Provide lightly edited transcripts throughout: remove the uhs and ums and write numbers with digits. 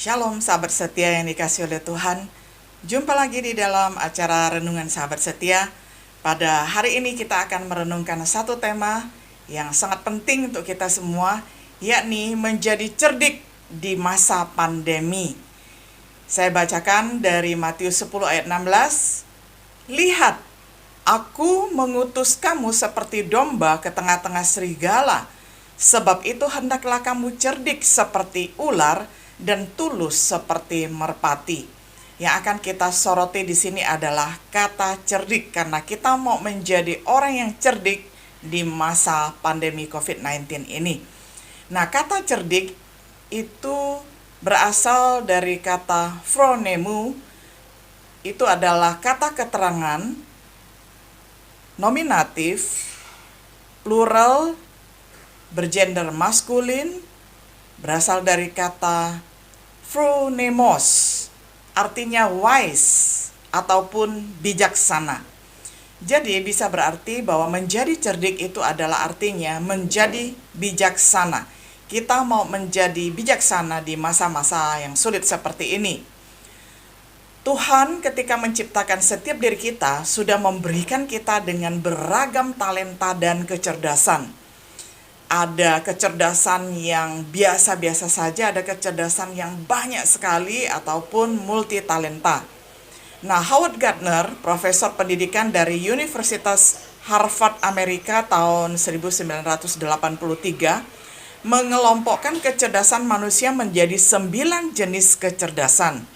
Shalom sahabat setia yang dikasihi oleh Tuhan. Jumpa lagi di dalam acara Renungan Sahabat Setia. Pada hari ini kita akan merenungkan satu tema yang sangat penting untuk kita semua, yakni menjadi cerdik di masa pandemi. Saya bacakan dari Matius 10 ayat 16. Lihat, aku mengutus kamu seperti domba ke tengah-tengah serigala. Sebab itu hendaklah kamu cerdik seperti ular dan tulus seperti merpati. Yang akan kita soroti di sini adalah kata cerdik, karena kita mau menjadi orang yang cerdik di masa pandemi COVID-19 ini. Nah, kata cerdik itu berasal dari kata phronemu. Itu adalah kata keterangan nominatif, plural, bergender maskulin, berasal dari kata phronemos, artinya wise ataupun bijaksana. Jadi bisa berarti bahwa menjadi cerdik itu adalah artinya menjadi bijaksana. Kita mau menjadi bijaksana di masa-masa yang sulit seperti ini. Tuhan ketika menciptakan setiap diri kita sudah memberikan kita dengan beragam talenta dan kecerdasan. Ada kecerdasan yang biasa-biasa saja, ada kecerdasan yang banyak sekali ataupun multi talenta. Nah, Howard Gardner, profesor pendidikan dari Universitas Harvard Amerika tahun 1983, mengelompokkan kecerdasan manusia menjadi 9 jenis kecerdasan.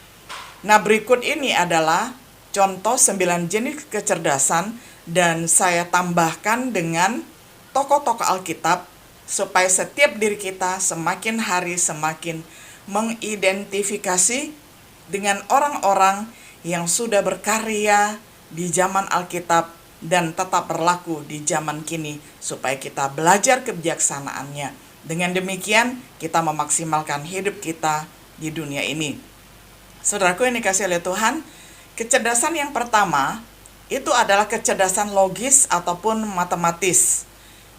Nah, berikut ini adalah contoh 9 jenis kecerdasan, dan saya tambahkan dengan tokoh-tokoh Alkitab supaya setiap diri kita semakin hari semakin mengidentifikasi dengan orang-orang yang sudah berkarya di zaman Alkitab dan tetap berlaku di zaman kini, supaya kita belajar kebijaksanaannya. Dengan demikian kita memaksimalkan hidup kita di dunia ini. Saudaraku yang dikasihi oleh Tuhan, kecerdasan yang pertama itu adalah kecerdasan logis ataupun matematis.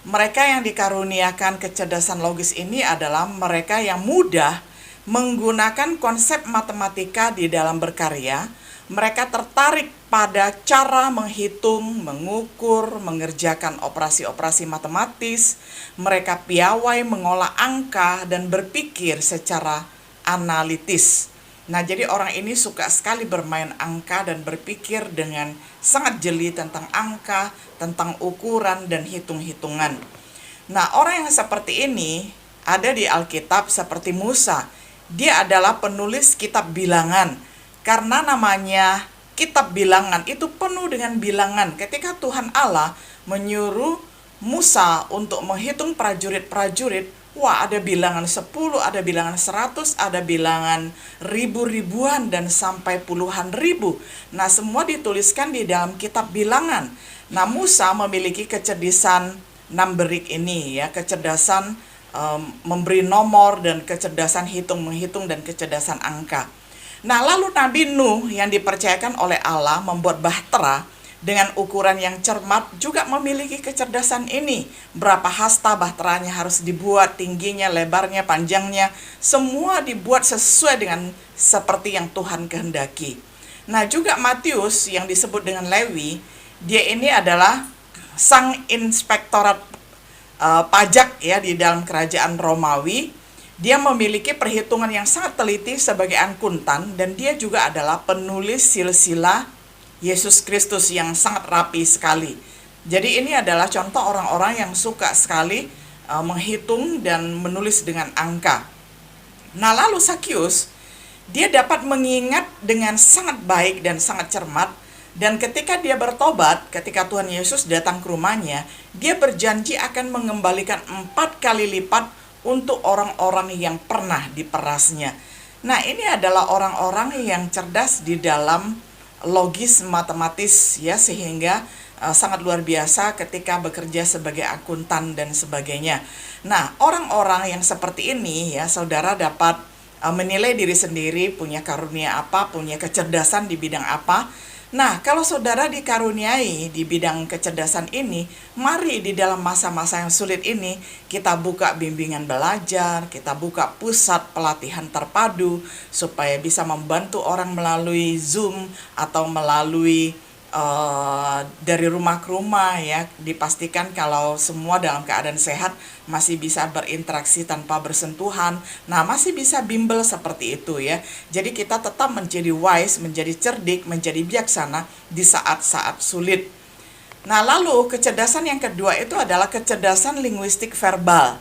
Mereka yang dikaruniakan kecerdasan logis ini adalah mereka yang mudah menggunakan konsep matematika di dalam berkarya. Mereka tertarik pada cara menghitung, mengukur, mengerjakan operasi-operasi matematis. Mereka piawai mengolah angka dan berpikir secara analitis. Nah, jadi orang ini suka sekali bermain angka dan berpikir dengan sangat jeli tentang angka, tentang ukuran dan hitung-hitungan. Nah, orang yang seperti ini ada di Alkitab seperti Musa. Dia adalah penulis kitab bilangan. Karena namanya kitab bilangan itu penuh dengan bilangan. Ketika Tuhan Allah menyuruh Musa untuk menghitung prajurit-prajurit, wah, ada bilangan 10, ada bilangan 100, ada bilangan ribu-ribuan dan sampai puluhan ribu. Nah, semua dituliskan di dalam kitab bilangan. Nah, Musa memiliki kecerdasan numbering ini, ya, kecerdasan memberi nomor dan kecerdasan hitung-menghitung dan kecerdasan angka. Nah, lalu Nabi Nuh yang dipercayakan oleh Allah membuat bahtera dengan ukuran yang cermat juga memiliki kecerdasan ini. Berapa hasta bahteranya harus dibuat, tingginya, lebarnya, panjangnya, semua dibuat sesuai dengan seperti yang Tuhan kehendaki. Nah, juga Matius yang disebut dengan Lewi, dia ini adalah sang inspektorat pajak, ya, di dalam kerajaan Romawi. Dia memiliki perhitungan yang sangat teliti sebagai akuntan, dan dia juga adalah penulis silsilah Yesus Kristus yang sangat rapi sekali. Jadi ini adalah contoh orang-orang yang suka sekali menghitung dan menulis dengan angka. Nah, lalu Sakius, dia dapat mengingat dengan sangat baik dan sangat cermat. Dan ketika dia bertobat, ketika Tuhan Yesus datang ke rumahnya, dia berjanji akan mengembalikan 4 kali lipat untuk orang-orang yang pernah diperasnya. Nah, ini adalah orang-orang yang cerdas di dalam logis matematis, ya, sehingga sangat luar biasa ketika bekerja sebagai akuntan dan sebagainya. Nah, orang-orang yang seperti ini, ya, saudara dapat menilai diri sendiri, punya karunia apa, punya kecerdasan di bidang apa. Nah, kalau saudara dikaruniai di bidang kecerdasan ini, mari di dalam masa-masa yang sulit ini, kita buka bimbingan belajar, kita buka pusat pelatihan terpadu, supaya bisa membantu orang melalui Zoom atau melalui dari rumah ke rumah ya. Dipastikan kalau semua dalam keadaan sehat, masih bisa berinteraksi tanpa bersentuhan. Nah, masih bisa bimbel seperti itu ya. Jadi kita tetap menjadi wise, menjadi cerdik, menjadi bijaksana di saat-saat sulit. Nah, lalu kecerdasan yang kedua itu adalah kecerdasan linguistik verbal.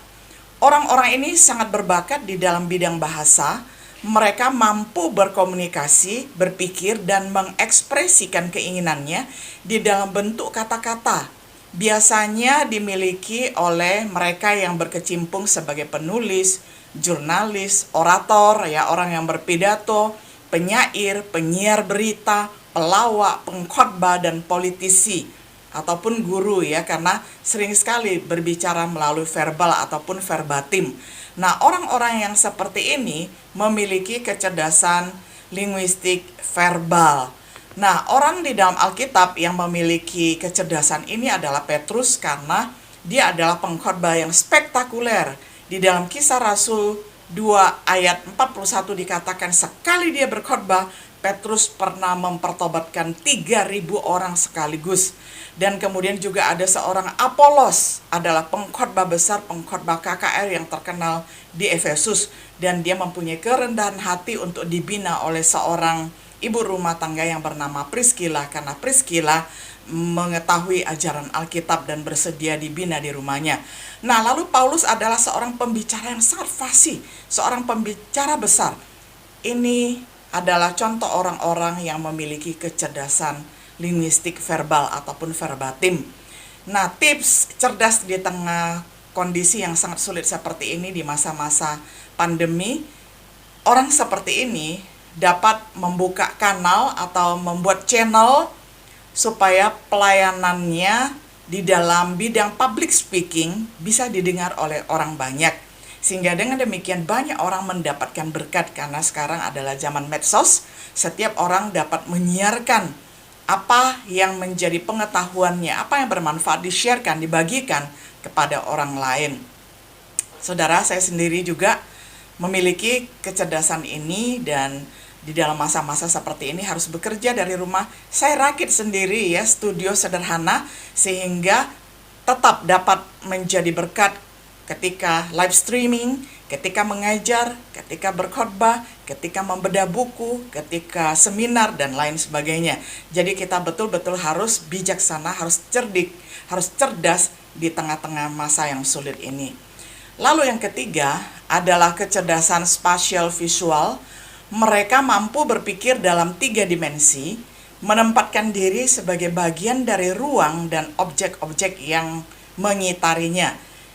Orang-orang ini sangat berbakat di dalam bidang bahasa. Mereka mampu berkomunikasi, berpikir, dan mengekspresikan keinginannya di dalam bentuk kata-kata. Biasanya dimiliki oleh mereka yang berkecimpung sebagai penulis, jurnalis, orator, ya, orang yang berpidato, penyair, penyiar berita, pelawak, pengkhotbah, dan politisi ataupun guru ya, karena sering sekali berbicara melalui verbal ataupun verbatim. Nah, orang-orang yang seperti ini memiliki kecerdasan linguistik verbal. Nah, orang di dalam Alkitab yang memiliki kecerdasan ini adalah Petrus, karena dia adalah pengkhotbah yang spektakuler. Di dalam Kisah Rasul 2 ayat 41 dikatakan sekali dia berkhotbah, Petrus pernah mempertobatkan 3.000 orang sekaligus. Dan kemudian juga ada seorang Apolos, adalah pengkhotbah besar, pengkhotbah KKR yang terkenal di Efesus. Dan dia mempunyai kerendahan hati untuk dibina oleh seorang ibu rumah tangga yang bernama Priskila, karena Priskila mengetahui ajaran Alkitab dan bersedia dibina di rumahnya. Nah, lalu Paulus adalah seorang pembicara yang sangat fasih, seorang pembicara besar. Ini adalah contoh orang-orang yang memiliki kecerdasan linguistik verbal ataupun verbatim. Nah, tips cerdas di tengah kondisi yang sangat sulit seperti ini di masa-masa pandemi, orang seperti ini dapat membuka kanal atau membuat channel supaya pelayanannya di dalam bidang public speaking bisa didengar oleh orang banyak. Sehingga dengan demikian banyak orang mendapatkan berkat, karena sekarang adalah zaman medsos. Setiap orang dapat menyiarkan apa yang menjadi pengetahuannya, apa yang bermanfaat, di-sharekan, dibagikan kepada orang lain. Saudara, saya sendiri juga memiliki kecerdasan ini, dan di dalam masa-masa seperti ini harus bekerja dari rumah. Saya rakit sendiri ya, studio sederhana, sehingga tetap dapat menjadi berkat ketika live streaming, ketika mengajar, ketika berkhotbah, ketika membedah buku, ketika seminar, dan lain sebagainya. Jadi kita betul-betul harus bijaksana, harus cerdik, harus cerdas di tengah-tengah masa yang sulit ini. Lalu yang ketiga adalah kecerdasan spasial visual. Mereka mampu berpikir dalam 3 dimensi, menempatkan diri sebagai bagian dari ruang dan objek-objek yang mengitarinya.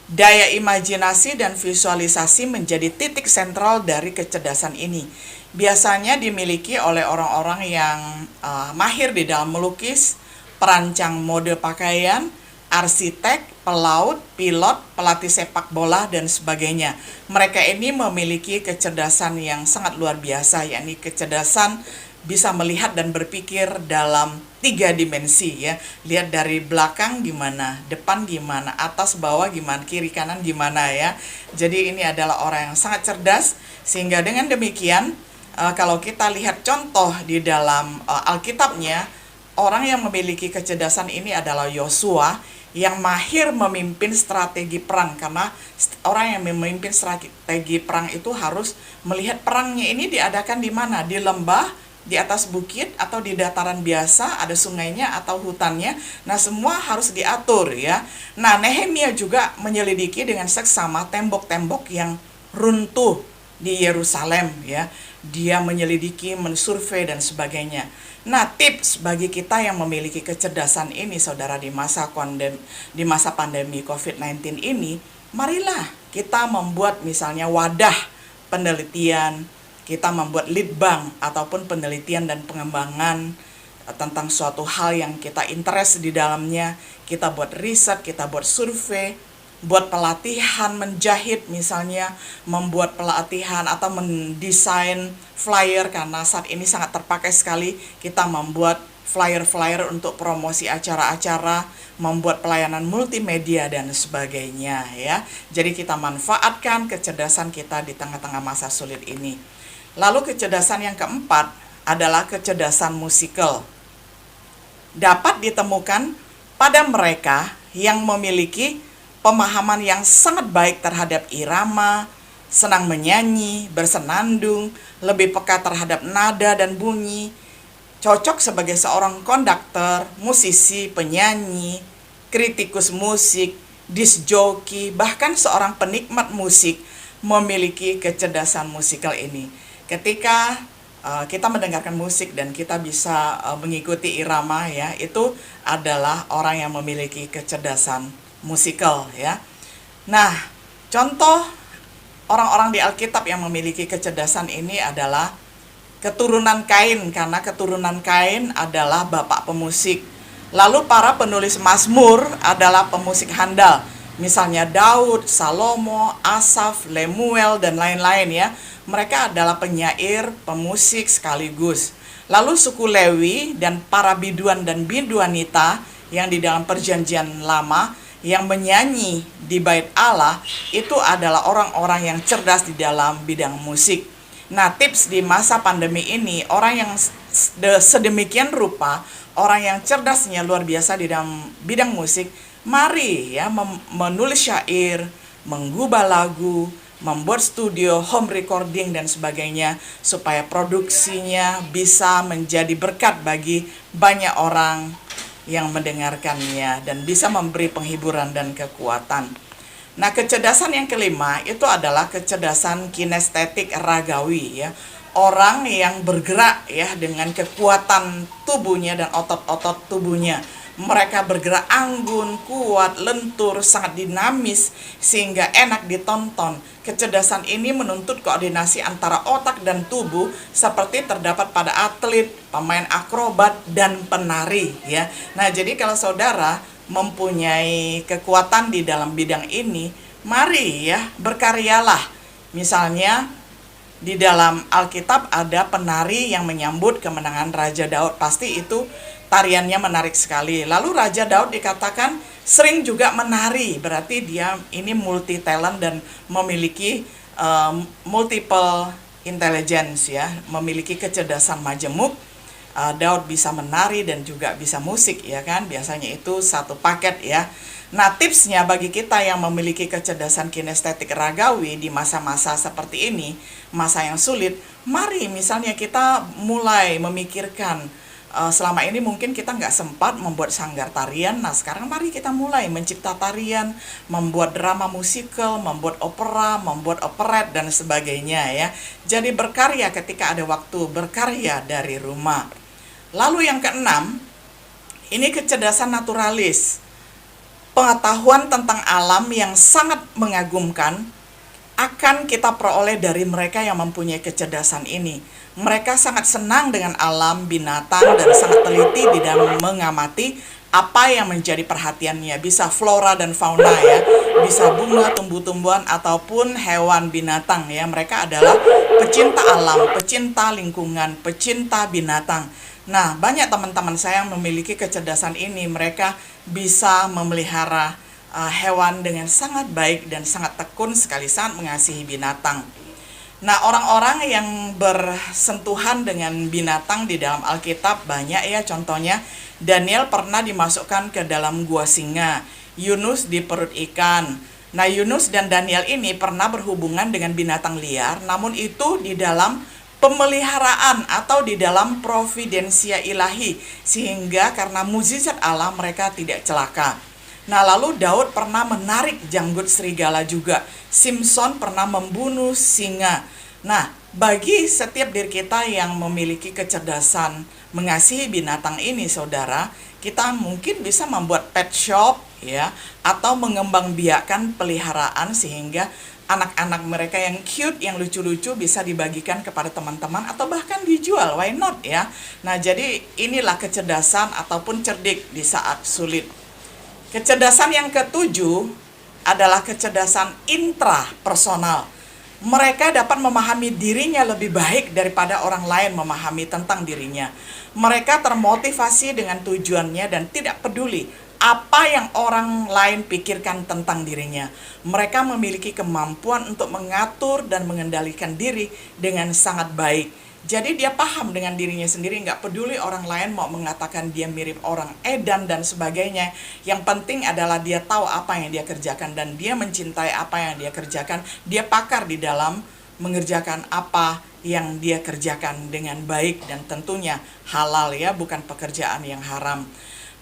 Daya imajinasi dan visualisasi menjadi titik sentral dari kecerdasan ini. Biasanya dimiliki oleh orang-orang yang mahir di dalam melukis, perancang mode pakaian, arsitek, pelaut, pilot, pelatih sepak bola, dan sebagainya. Mereka ini memiliki kecerdasan yang sangat luar biasa, yakni kecerdasan bisa melihat dan berpikir dalam 3 dimensi ya. Lihat dari belakang gimana, depan gimana, atas bawah gimana, kiri kanan gimana ya. Jadi ini adalah orang yang sangat cerdas, sehingga dengan demikian kalau kita lihat contoh di dalam Alkitabnya, orang yang memiliki kecerdasan ini adalah Yosua, yang mahir memimpin strategi perang. Karena orang yang memimpin strategi perang itu harus melihat perangnya ini diadakan di mana, di lembah, di atas bukit, atau di dataran biasa, ada sungainya atau hutannya. Nah, semua harus diatur ya. Nah, Nehemia juga menyelidiki dengan seksama tembok-tembok yang runtuh di Yerusalem ya. Dia menyelidiki, mensurvei, dan sebagainya. Nah, tips bagi kita yang memiliki kecerdasan ini, saudara, di masa pandemi COVID-19 ini, marilah kita membuat misalnya wadah penelitian, kita membuat lead bank ataupun penelitian dan pengembangan tentang suatu hal yang kita interest di dalamnya. Kita buat riset, kita buat survei, buat pelatihan menjahit misalnya, membuat pelatihan atau mendesain flyer, karena saat ini sangat terpakai sekali kita membuat flyer-flyer untuk promosi acara-acara, membuat pelayanan multimedia dan sebagainya ya. Jadi kita manfaatkan kecerdasan kita di tengah-tengah masa sulit ini. Lalu kecerdasan yang keempat adalah kecerdasan musikal. Dapat ditemukan pada mereka yang memiliki pemahaman yang sangat baik terhadap irama, senang menyanyi, bersenandung, lebih peka terhadap nada dan bunyi, cocok sebagai seorang konduktor, musisi, penyanyi, kritikus musik, disc jockey, bahkan seorang penikmat musik memiliki kecerdasan musikal ini. Ketika kita mendengarkan musik dan kita bisa mengikuti irama ya, itu adalah orang yang memiliki kecerdasan musikal ya. Nah, contoh orang-orang di Alkitab yang memiliki kecerdasan ini adalah keturunan Kain, karena keturunan Kain adalah bapak pemusik. Lalu para penulis Mazmur adalah pemusik handal. Misalnya Daud, Salomo, Asaf, Lemuel, dan lain-lain ya. Mereka adalah penyair, pemusik sekaligus. Lalu suku Lewi dan para biduan dan biduanita yang di dalam perjanjian lama yang menyanyi di bait Allah itu adalah orang-orang yang cerdas di dalam bidang musik. Nah, tips di masa pandemi ini, orang yang sedemikian rupa, orang yang cerdasnya luar biasa di dalam bidang musik, mari ya menulis syair, menggubah lagu, membuat studio, home recording dan sebagainya, supaya produksinya bisa menjadi berkat bagi banyak orang yang mendengarkannya dan bisa memberi penghiburan dan kekuatan. Nah, kecerdasan yang kelima itu adalah kecerdasan kinestetik ragawi ya. Orang yang bergerak ya dengan kekuatan tubuhnya dan otot-otot tubuhnya. Mereka bergerak anggun, kuat, lentur, sangat dinamis sehingga enak ditonton. Kecerdasan ini menuntut koordinasi antara otak dan tubuh seperti terdapat pada atlet, pemain akrobat, dan penari ya. Nah, jadi kalau saudara mempunyai kekuatan di dalam bidang ini, mari ya berkaryalah. Misalnya di dalam Alkitab ada penari yang menyambut kemenangan Raja Daud, pasti itu tariannya menarik sekali. Lalu Raja Daud dikatakan sering juga menari, berarti dia ini multi talent dan memiliki multiple intelligence ya, memiliki kecerdasan majemuk. Daud bisa menari dan juga bisa musik ya kan, biasanya itu satu paket ya. Nah, tipsnya bagi kita yang memiliki kecerdasan kinestetik ragawi di masa-masa seperti ini, masa yang sulit, mari misalnya kita mulai memikirkan, selama ini mungkin kita nggak sempat membuat sanggar tarian. Nah, sekarang mari kita mulai mencipta tarian, membuat drama musikal, membuat opera, membuat operet dan sebagainya ya. Jadi berkarya ketika ada waktu, berkarya dari rumah. Lalu yang keenam, ini kecerdasan naturalis. Pengetahuan tentang alam yang sangat mengagumkan akan kita peroleh dari mereka yang mempunyai kecerdasan ini. Mereka sangat senang dengan alam, binatang, dan sangat teliti di dalam mengamati apa yang menjadi perhatiannya. Bisa flora dan fauna ya, bisa bunga, tumbuh-tumbuhan, ataupun hewan binatang ya. Mereka adalah pecinta alam, pecinta lingkungan, pecinta binatang. Nah, banyak teman-teman saya yang memiliki kecerdasan ini. Mereka bisa memelihara hewan dengan sangat baik dan sangat tekun sekali, sangat mengasihi binatang. Nah, orang-orang yang bersentuhan dengan binatang di dalam Alkitab banyak ya. Contohnya, Daniel pernah dimasukkan ke dalam gua singa, Yunus di perut ikan. Nah, Yunus dan Daniel ini pernah berhubungan dengan binatang liar, namun itu di dalam pemeliharaan atau di dalam providensia ilahi, sehingga karena mukjizat Allah mereka tidak celaka. Nah, lalu Daud pernah menarik janggut serigala juga. Simpson pernah membunuh singa. Nah, bagi setiap diri kita yang memiliki kecerdasan mengasihi binatang ini, saudara, kita mungkin bisa membuat pet shop ya, atau mengembangbiakkan peliharaan sehingga anak-anak mereka yang cute, yang lucu-lucu bisa dibagikan kepada teman-teman atau bahkan dijual, why not ya. Nah, jadi inilah kecerdasan ataupun cerdik di saat sulit. Kecerdasan yang ketujuh adalah kecerdasan intrapersonal. Mereka dapat memahami dirinya lebih baik daripada orang lain memahami tentang dirinya. Mereka termotivasi dengan tujuannya dan tidak peduli apa yang orang lain pikirkan tentang dirinya. Mereka memiliki kemampuan untuk mengatur dan mengendalikan diri dengan sangat baik. Jadi dia paham dengan dirinya sendiri, nggak peduli orang lain mau mengatakan dia mirip orang edan dan sebagainya. Yang penting adalah dia tahu apa yang dia kerjakan dan dia mencintai apa yang dia kerjakan. Dia pakar di dalam mengerjakan apa yang dia kerjakan dengan baik dan tentunya halal ya, bukan pekerjaan yang haram.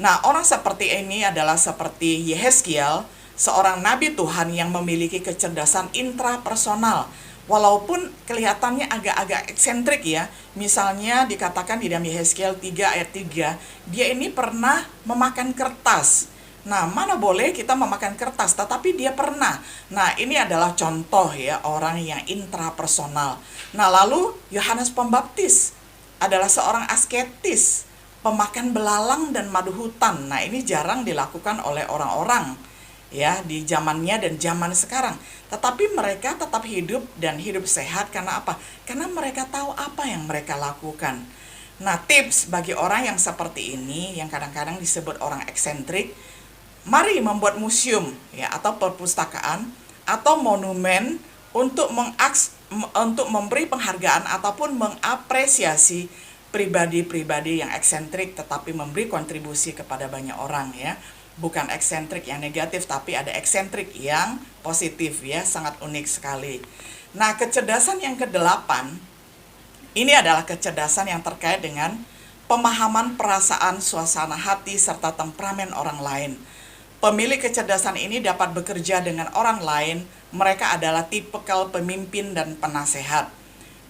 Nah, orang seperti ini adalah seperti Yehezkiel, seorang nabi Tuhan yang memiliki kecerdasan intrapersonal. Walaupun kelihatannya agak-agak eksentrik ya. Misalnya dikatakan di dalam Yehezkiel 3 ayat 3, dia ini pernah memakan kertas. Nah, mana boleh kita memakan kertas, tetapi dia pernah. Nah, ini adalah contoh ya orang yang intrapersonal. Nah, lalu Yohanes Pembaptis adalah seorang asketis, pemakan belalang dan madu hutan. Nah, ini jarang dilakukan oleh orang-orang ya di zamannya dan zaman sekarang. Tetapi mereka tetap hidup dan hidup sehat karena apa? Karena mereka tahu apa yang mereka lakukan. Nah, tips bagi orang yang seperti ini yang kadang-kadang disebut orang eksentrik, mari membuat museum ya atau perpustakaan atau monumen untuk untuk memberi penghargaan ataupun mengapresiasi pribadi-pribadi yang eksentrik tetapi memberi kontribusi kepada banyak orang ya. Bukan eksentrik yang negatif, tapi ada eksentrik yang positif ya, sangat unik sekali. Nah, kecerdasan yang kedelapan, ini adalah kecerdasan yang terkait dengan pemahaman perasaan, suasana hati, serta temperamen orang lain. Pemilik kecerdasan ini dapat bekerja dengan orang lain, mereka adalah tipikal pemimpin dan penasehat.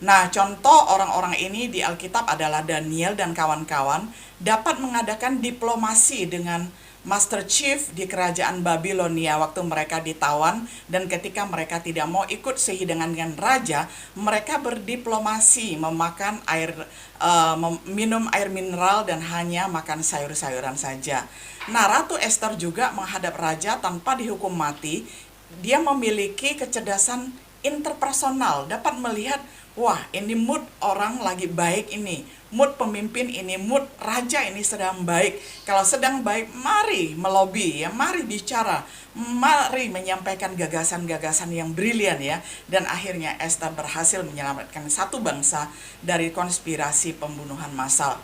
Nah, contoh orang-orang ini di Alkitab adalah Daniel dan kawan-kawan dapat mengadakan diplomasi dengan Master Chief di kerajaan Babilonia waktu mereka ditawan, dan ketika mereka tidak mau ikut sehidangan dengan raja, mereka berdiplomasi memakan minum air mineral dan hanya makan sayur-sayuran saja. Nah, Ratu Esther juga menghadap raja tanpa dihukum mati. Dia memiliki kecerdasan interpersonal, dapat melihat, wah ini mood orang lagi baik ini, mood pemimpin ini, mood raja ini sedang baik. Kalau sedang baik, mari melobi ya, mari bicara, mari menyampaikan gagasan-gagasan yang brilian ya. Dan akhirnya Esther berhasil menyelamatkan satu bangsa dari konspirasi pembunuhan massal.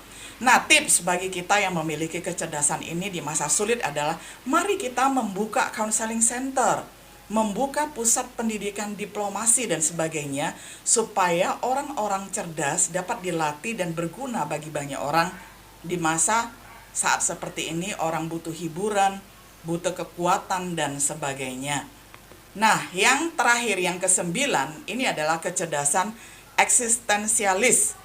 Nah, tips bagi kita yang memiliki kecerdasan ini di masa sulit adalah mari kita membuka counseling center, membuka pusat pendidikan diplomasi dan sebagainya, supaya orang-orang cerdas dapat dilatih dan berguna bagi banyak orang. Di masa saat seperti ini orang butuh hiburan, butuh kekuatan dan sebagainya. Nah, yang terakhir, yang ke-9, ini adalah kecerdasan eksistensialis.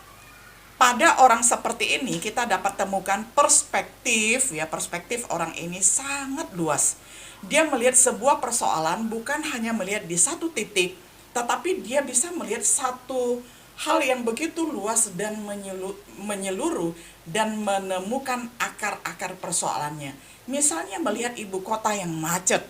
Pada orang seperti ini kita dapat temukan perspektif ya, perspektif orang ini sangat luas. Dia melihat sebuah persoalan bukan hanya melihat di satu titik, tetapi dia bisa melihat satu hal yang begitu luas dan menyeluruh dan menemukan akar-akar persoalannya. Misalnya melihat ibu kota yang macet.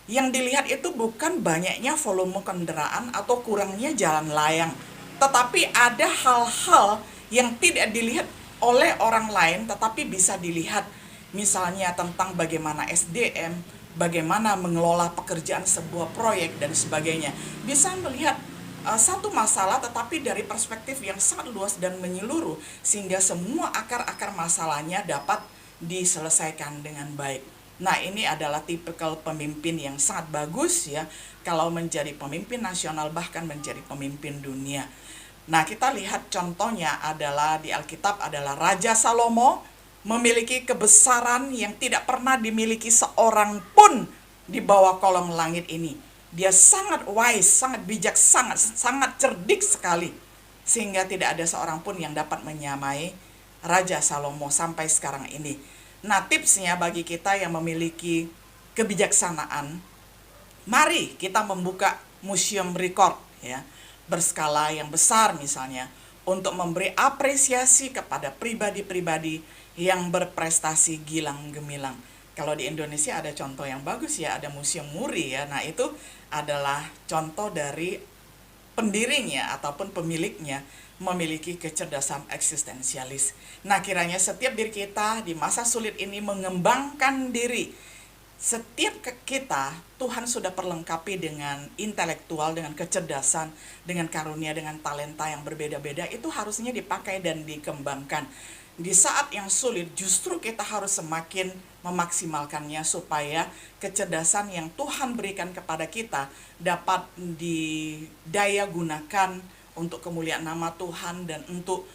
Yang dilihat itu bukan banyaknya volume kendaraan atau kurangnya jalan layang, tetapi ada hal-hal yang tidak dilihat oleh orang lain tetapi bisa dilihat, misalnya tentang bagaimana SDM, bagaimana mengelola pekerjaan sebuah proyek dan sebagainya. Bisa melihat satu masalah tetapi dari perspektif yang sangat luas dan menyeluruh, sehingga semua akar-akar masalahnya dapat diselesaikan dengan baik. Nah, ini adalah tipikal pemimpin yang sangat bagus ya, kalau menjadi pemimpin nasional bahkan menjadi pemimpin dunia. Nah, kita lihat contohnya adalah di Alkitab adalah Raja Salomo, memiliki kebesaran yang tidak pernah dimiliki seorang pun di bawah kolong langit ini. Dia sangat wise, sangat bijak, sangat cerdik sekali, sehingga tidak ada seorang pun yang dapat menyamai Raja Salomo sampai sekarang ini. Nah, tipsnya bagi kita yang memiliki kebijaksanaan, mari kita membuka museum record ya, berskala yang besar misalnya, untuk memberi apresiasi kepada pribadi-pribadi yang berprestasi gilang gemilang. Kalau di Indonesia ada contoh yang bagus ya, ada Museum Muri ya. Nah, itu adalah contoh dari pendirinya ataupun pemiliknya memiliki kecerdasan eksistensialis. Nah, kiranya setiap diri kita di masa sulit ini mengembangkan diri. Setiap kita, Tuhan sudah perlengkapi dengan intelektual, dengan kecerdasan, dengan karunia, dengan talenta yang berbeda-beda. Itu harusnya dipakai dan dikembangkan. Di saat yang sulit, justru kita harus semakin memaksimalkannya supaya kecerdasan yang Tuhan berikan kepada kita dapat didaya gunakan untuk kemuliaan nama Tuhan dan untuk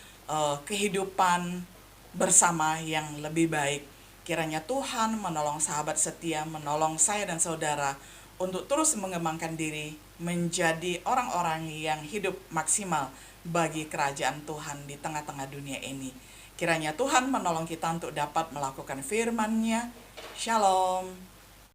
kehidupan bersama yang lebih baik. Kiranya Tuhan menolong sahabat setia, menolong saya dan saudara untuk terus mengembangkan diri menjadi orang-orang yang hidup maksimal bagi kerajaan Tuhan di tengah-tengah dunia ini. Kiranya Tuhan menolong kita untuk dapat melakukan firman-Nya. Shalom.